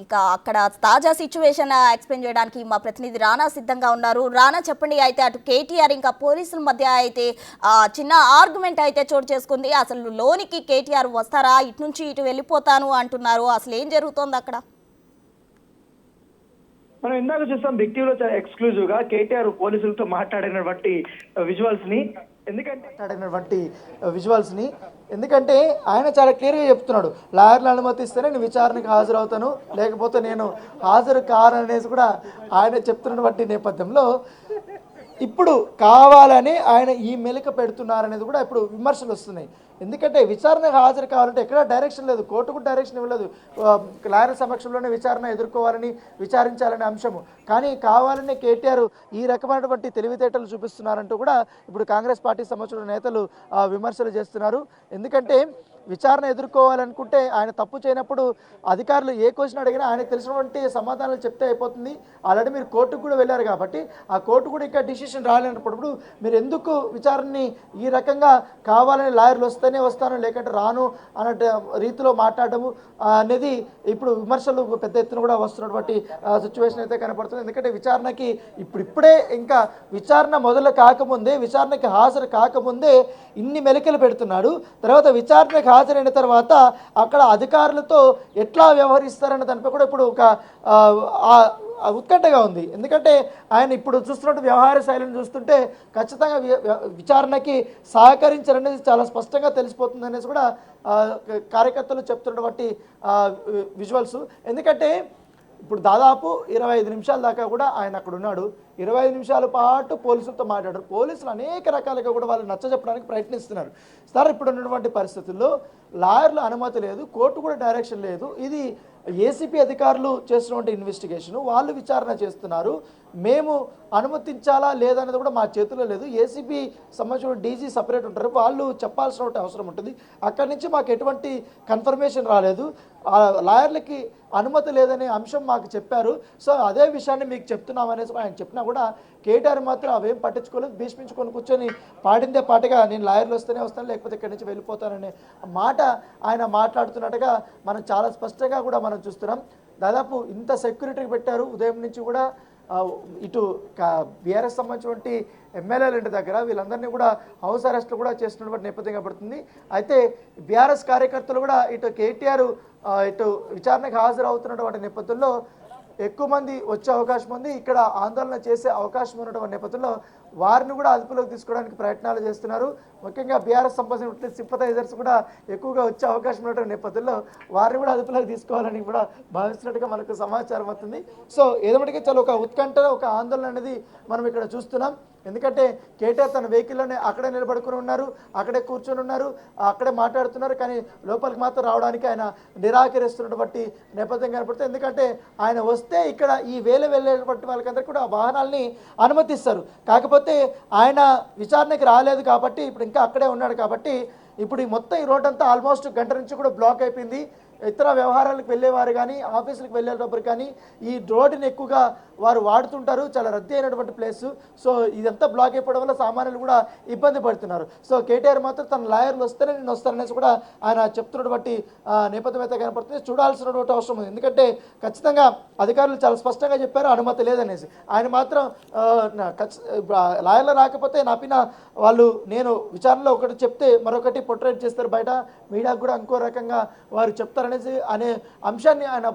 ఇక అక్కడ తాజా సిచ్యువేషన్ ఎక్స్ప్లెయిన్ చేయడానికి మా ప్రతినిధి రానా సిద్ధంగా ఉన్నారు. రానా చెప్పండి, అయితే అటు కేటీఆర్ ఇంకా పోలీసుల మధ్య అయితే చిన్న ఆర్గ్యుమెంట్ అయితే చోటు చేసుకుంది. అసలు లోనికి కేటీఆర్ వస్తారా, ఇటు నుంచి ఇటు వెళ్ళిపోతాను అంటున్నారు. అసలు ఏం జరుగుతోంది అక్కడ? మనం ఇందాక చూస్తాం బిగ్ టీవీలో చాలా ఎక్స్క్లూజివ్ గా కేటీఆర్ పోలీసులతో మాట్లాడినటువంటి విజువల్స్ ని ఎందుకంటే ఆయన చాలా క్లియర్గా చెప్తున్నాడు, లాయర్లు అనుమతిస్తేనే నేను విచారణకు హాజరవుతాను, లేకపోతే నేను హాజరు కాననేసి కూడా ఆయన చెప్తున్నటువంటి నేపథ్యంలో ఇప్పుడు కావాలని ఆయన ఈ మెలిక పెడుతున్నారనేది కూడా ఇప్పుడు విమర్శలు వస్తున్నాయి. ఎందుకంటే విచారణకు హాజరు కావాలంటే ఎక్కడ డైరెక్షన్ లేదు, కోర్టుకు డైరెక్షన్ ఇవ్వలేదు, లాయర్ సమక్షంలోనే విచారణ ఎదుర్కోవాలని విచారించాలనే అంశము. కానీ కావాలనే కేటీఆర్ ఈ రకమైనటువంటి తెలివితేటలు చూపిస్తున్నారంటూ కూడా ఇప్పుడు కాంగ్రెస్ పార్టీ సంబంధించిన నేతలు విమర్శలు చేస్తున్నారు. ఎందుకంటే విచారణ ఎదుర్కోవాలనుకుంటే ఆయన తప్పు చేయనప్పుడు అధికారులు ఏ క్వశ్చన్ అడిగినా ఆయనకు తెలిసినటువంటి సమాధానాలు చెప్తే అయిపోతుంది. ఆల్రెడీ మీరు కోర్టుకు కూడా వెళ్ళారు కాబట్టి ఆ కోర్టు కూడా ఇంకా డిసిషన్ రాలేనప్పుడు మీరు ఎందుకు విచారణని ఈ రకంగా కావాలని లాయర్లు వస్తేనే వస్తాను లేకంటే రాను అన్న రీతిలో మాట్లాడము అనేది ఇప్పుడు విమర్శలు పెద్ద ఎత్తున కూడా వస్తున్నటువంటి సిచ్యువేషన్ అయితే కనపడుతుంది. ఎందుకంటే విచారణకి ఇప్పుడిప్పుడే ఇంకా విచారణ మొదలు కాకముందే, విచారణకి హాజరు కాకముందే ఇన్ని మెలికలు పెడుతున్నాడు. తర్వాత విచారణకు హాజరైన తర్వాత అక్కడ అధికారులతో ఎట్లా వ్యవహరిస్తారన్న దానిపై కూడా ఇప్పుడు ఒక ఉత్కంఠగా ఉంది. ఎందుకంటే ఆయన ఇప్పుడు చూస్తున్నట్టు వ్యవహార శైలిని చూస్తుంటే ఖచ్చితంగా విచారణకి సహకరించారనేది చాలా స్పష్టంగా తెలిసిపోతుంది అనేసి కూడా కార్యకర్తలు చెప్తున్నటువంటి విజువల్స్. ఎందుకంటే ఇప్పుడు దాదాపు 25 నిమిషాల దాకా కూడా ఆయన అక్కడ ఉన్నాడు. 25 నిమిషాల పాటు పోలీసులతో మాట్లాడారు. పోలీసులు అనేక రకాలుగా కూడా వాళ్ళు నచ్చజెప్పడానికి ప్రయత్నిస్తున్నారు. సార్ ఇప్పుడు ఉన్నటువంటి పరిస్థితుల్లో లాయర్ల అనుమతి లేదు, కోర్టు కూడా డైరెక్షన్ లేదు. ఇది ఏసీపీ అధికారులు చేస్తున్నటువంటి ఇన్వెస్టిగేషను, వాళ్ళు విచారణ చేస్తున్నారు. మేము అనుమతించాలా లేదనేది కూడా మా చేతిలో లేదు. ఏసీపీ సంబంధించిన డీజీ సపరేట్ ఉంటారు, వాళ్ళు చెప్పాల్సిన అవసరం ఉంటుంది. అక్కడి నుంచి మాకు ఎటువంటి కన్ఫర్మేషన్ రాలేదు, లాయర్లకి అనుమతి లేదనే అంశం మాకు చెప్పారు. సో అదే విషయాన్ని మీకు చెప్తున్నామనేసి ఆయన చెప్పినా కూడా కేటీఆర్ మాత్రం అవేం పట్టించుకోలేదు. భీష్మించుకొని కూర్చొని పాటిందే పాటగా నేను లాయర్లు వస్తేనే వస్తాను లేకపోతే ఇక్కడి నుంచి వెళ్ళిపోతాననే మాట ఆయన మాట్లాడుతున్నట్టుగా మనం చాలా స్పష్టంగా కూడా మనం చూస్తున్నాం. దాదాపు ఇంత సెక్యూరిటీ పెట్టారు ఉదయం నుంచి కూడా. ఇటు బీఆర్ఎస్ సంబంధించినటువంటి ఎమ్మెల్యేల ఇంటి దగ్గర వీళ్ళందరినీ కూడా హౌస్ అరెస్ట్లు కూడా చేస్తున్నటువంటి నేపథ్యం కనబడుతుంది. అయితే బీఆర్ఎస్ కార్యకర్తలు కూడా ఇటు కేటీఆర్ ఇటు విచారణకు హాజరవుతున్నటువంటి నేపథ్యంలో ఎక్కువ మంది వచ్చే అవకాశం ఉంది. ఇక్కడ ఆందోళన చేసే అవకాశం ఉన్నటువంటి నేపథ్యంలో వారిని కూడా అదుపులోకి తీసుకోవడానికి ప్రయత్నాలు చేస్తున్నారు. ముఖ్యంగా బీఆర్ఎస్ సంబంధించిన సింపథైజర్స్ కూడా ఎక్కువగా వచ్చే అవకాశం ఉన్నటువంటి నేపథ్యంలో వారిని కూడా అదుపులోకి తీసుకోవాలని కూడా భావిస్తున్నట్టుగా మనకు సమాచారం వస్తుంది. సో ఏదోటికి చాలా ఒక ఉత్కంఠ, ఒక ఆందోళన అనేది మనం ఇక్కడ చూస్తున్నాం. ఎందుకంటే కేటీఆర్ తన వెహికల్లోనే అక్కడే నిలబడుకుని ఉన్నారు, అక్కడే కూర్చొని ఉన్నారు, అక్కడే మాట్లాడుతున్నారు. కానీ లోపలికి మాత్రం రావడానికి ఆయన నిరాకరిస్తున్నటువంటి నేపథ్యం కనపడుతుంది. ఎందుకంటే ఆయన వస్తే ఇక్కడ ఈ వెళ్ళేటువంటి వాళ్ళకందరికీ కూడా వాహనాలని అనుమతిస్తారు. కాకపోతే ఆయన విచారణకి రాలేదు కాబట్టి ఇప్పుడు ఇంకా అక్కడే ఉన్నాడు కాబట్టి ఇప్పుడు మొత్తం ఈ రోడ్ అంతా ఆల్మోస్ట్ గంట నుంచి కూడా బ్లాక్ అయిపోయింది. ఇతర వ్యవహారాలకు వెళ్ళేవారు కానీ ఆఫీసులకు వెళ్ళేటప్పుడు కానీ ఈ రోడ్డుని ఎక్కువగా వారు వాడుతుంటారు. చాలా రద్దీ అయినటువంటి ప్లేసు. సో ఇదంతా బ్లాక్ అయిపోవడం వల్ల సామాన్యులు కూడా ఇబ్బంది పడుతున్నారు. సో కేటీఆర్ మాత్రం తన లాయర్లు వస్తేనే నేను వస్తాననేసి కూడా ఆయన చెప్తున్నటువంటి నేపథ్యం అయితే కనపడుతుంది. చూడాల్సినటువంటి అవసరం ఉంది. ఎందుకంటే ఖచ్చితంగా అధికారులు చాలా స్పష్టంగా చెప్పారు అనుమతి లేదనేసి. ఆయన మాత్రం లాయర్లు రాకపోతే నా పిన్న వాళ్ళు నేను విచారణలో ఒకటి చెప్తే మరొకటి పొట్రేట్ చేస్తారు, బయట మీడియాకు కూడా ఇంకో రకంగా వారు చెప్తారనేసి అనే అంశాన్ని ఆయన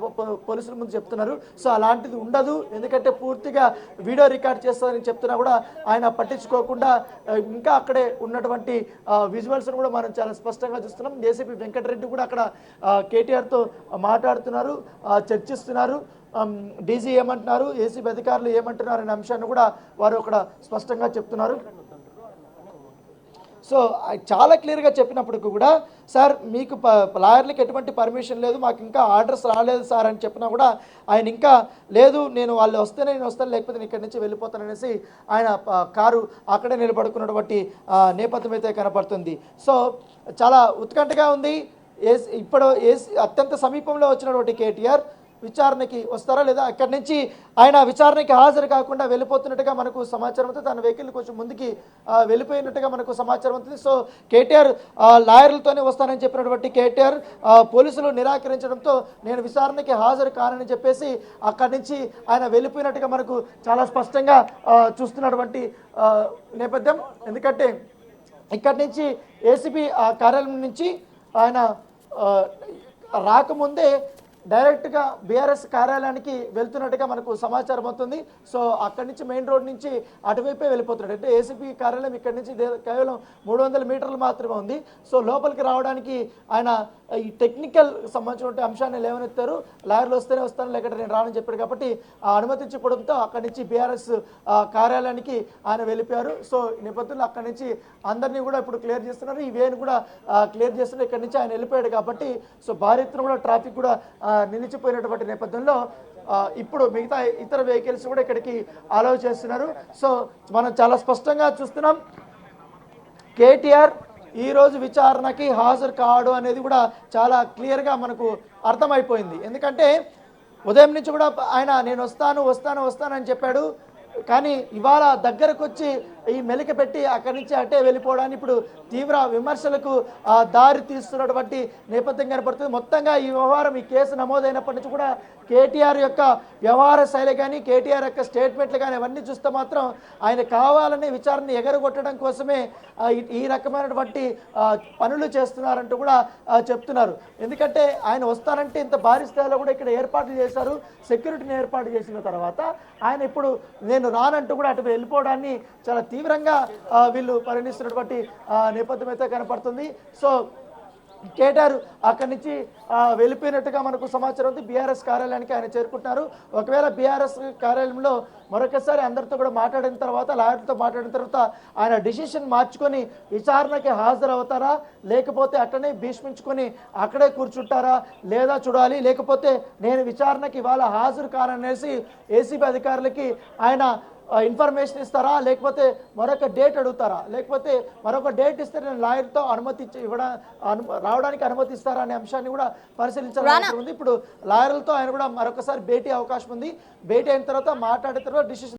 పోలీసుల ముందు చెప్తున్నారు. సో అలాంటిది ఉండదు, ఎందుకంటే పూర్తిగా వీడియో రికార్డ్ చేస్తారని చెప్తున్నా కూడా ఆయన పట్టించుకోకుండా ఇంకా అక్కడే ఉన్నటువంటి విజువల్స్ను కూడా మనం చాలా స్పష్టంగా చూస్తున్నాం. ఏసీపీ వెంకటరెడ్డి కూడా అక్కడ కేటీఆర్తో మాట్లాడుతున్నారు, చర్చిస్తున్నారు. డీజీ ఏమంటున్నారు, ఏసీబీ అధికారులు ఏమంటున్నారు అనే అంశాన్ని కూడా వారు అక్కడ స్పష్టంగా చెప్తున్నారు. సో చాలా క్లియర్గా చెప్పినప్పటికీ కూడా సార్ మీకు లాయర్లకి ఎటువంటి పర్మిషన్ లేదు, మాకు ఇంకా ఆర్డర్స్ రాలేదు సార్ అని చెప్పినా కూడా ఆయన ఇంకా లేదు, నేను వాళ్ళు వస్తేనే నేను వస్తాను లేకపోతే నేను ఇక్కడి నుంచి వెళ్ళిపోతాననేసి ఆయన కారు అక్కడే నిలబడుకున్నటువంటి నేపథ్యం అయితే కనపడుతుంది. సో చాలా ఉత్కంఠగా ఉంది. ఇప్పుడు అత్యంత సమీపంలో వచ్చినటువంటి కేటీఆర్ విచారణకి వస్తారా లేదా అక్కడి నుంచి ఆయన విచారణకి హాజరు కాకుండా వెళ్ళిపోతున్నట్టుగా మనకు సమాచారం అవుతుంది. తన వెహికల్ కొంచెం ముందుకి వెళ్ళిపోయినట్టుగా మనకు సమాచారం అవుతుంది. సో కేటీఆర్ లాయర్లతోనే వస్తానని చెప్పినటువంటి కేటీఆర్ పోలీసులు నిరాకరించడంతో నేను విచారణకి హాజరు కానని చెప్పేసి అక్కడి నుంచి ఆయన వెళ్ళిపోయినట్టుగా మనకు చాలా స్పష్టంగా చూస్తున్నటువంటి నేపథ్యం. ఎందుకంటే ఇక్కడి నుంచి ఏసీబీ కార్యాలయం నుంచి ఆయన రాకముందే డైరెక్ట్గా బీఆర్ఎస్ కార్యాలయానికి వెళ్తున్నట్టుగా మనకు సమాచారం అవుతుంది. సో అక్కడి నుంచి మెయిన్ రోడ్ నుంచి అటువైపే వెళ్ళిపోతున్నాడు. అంటే ఏసీపీ కార్యాలయం ఇక్కడి నుంచి కేవలం 300 మీటర్లు మాత్రమే ఉంది. సో లోపలికి రావడానికి ఆయన ఈ టెక్నికల్ సంబంధించిన అంశాన్ని లేవనెత్తారు. లాయర్లు వస్తేనే వస్తాను లేకపోతే నేను రానని చెప్పాడు. కాబట్టి అనుమతించడంతో అక్కడి నుంచి బీఆర్ఎస్ కార్యాలయానికి ఆయన వెళ్ళిపోయారు. సో ఈ నేపథ్యంలో అక్కడి నుంచి అందరినీ కూడా ఇప్పుడు క్లియర్ చేస్తున్నారు. ఈ వేను కూడా క్లియర్ చేస్తున్నారు. ఇక్కడి నుంచి ఆయన వెళ్ళిపోయాడు కాబట్టి సో భారీ ఎత్తున కూడా ట్రాఫిక్ కూడా నిలిచిపోయినటువంటి నేపథ్యంలో ఇప్పుడు మిగతా ఇతర వెహికల్స్ కూడా ఇక్కడికి అలౌ చేస్తున్నారు. సో మనం చాలా స్పష్టంగా చూస్తున్నాం కేటీఆర్ ఈరోజు విచారణకి హాజరు కావడం అనేది కూడా చాలా క్లియర్గా మనకు అర్థమైపోయింది. ఎందుకంటే ఉదయం నుంచి కూడా ఆయన నేను వస్తానని చెప్పాడు. కానీ ఇవాళ దగ్గరకు వచ్చి ఈ మెలిక పెట్టి అక్కడి నుంచి అట్టే వెళ్ళిపోవడానికి ఇప్పుడు తీవ్ర విమర్శలకు దారి తీస్తున్నటువంటి నేపథ్యం కనపడుతుంది. మొత్తంగా ఈ వ్యవహారం ఈ కేసు నమోదైనప్పటి నుంచి కూడా కేటీఆర్ యొక్క వ్యవహార శైలి కానీ కేటీఆర్ యొక్క స్టేట్మెంట్లు కానీ అవన్నీ చూస్తే మాత్రం ఆయన కావాలని విచారణ ఎగరగొట్టడం కోసమే ఈ రకమైనటువంటి పనులు చేస్తున్నారంటూ కూడా చెప్తున్నారు. ఎందుకంటే ఆయన వస్తానంటే ఇంత భారీ స్థాయిలో కూడా ఇక్కడ ఏర్పాట్లు చేశారు. సెక్యూరిటీని ఏర్పాటు చేసిన తర్వాత ఆయన ఇప్పుడు నేను రానంటూ కూడా అటు వెళ్ళిపోవడాన్ని చాలా తీవ్రంగా వీళ్ళు పరిగణిస్తున్నటువంటి నేపథ్యం అయితే కనపడుతుంది. సో కేటీఆర్ అక్కడి నుంచి వెళ్ళిపోయినట్టుగా మనకు సమాచారం ఉంది. బీఆర్ఎస్ కార్యాలయానికి ఆయన చేరుకుంటున్నారు. ఒకవేళ బీఆర్ఎస్ కార్యాలయంలో మరొకసారి అందరితో కూడా మాట్లాడిన తర్వాత లాయర్లతో మాట్లాడిన తర్వాత ఆయన డిసిషన్ మార్చుకొని విచారణకి హాజరవుతారా లేకపోతే అక్కడనే భీష్మించుకొని అక్కడే కూర్చుంటారా లేదా చూడాలి. లేకపోతే నేను విచారణకి ఇవాళ హాజరు కాననేసి ఏసీబీ అధికారులకి ఆయన ఇన్ఫర్మేషన్ ఇస్తారా లేకపోతే మరొక డేట్ అడుగుతారా లేకపోతే మరొక డేట్ ఇస్తే నేను లాయర్తో రావడానికి అనుమతిస్తారా అనే అంశాన్ని కూడా పరిశీలించాల్సి ఉంది. ఇప్పుడు లాయర్లతో ఆయన కూడా మరొకసారి భేటీ అవకాశం ఉంది. భేటీ అయిన తర్వాత మాట్లాడిన తర్వాత డిసిషన్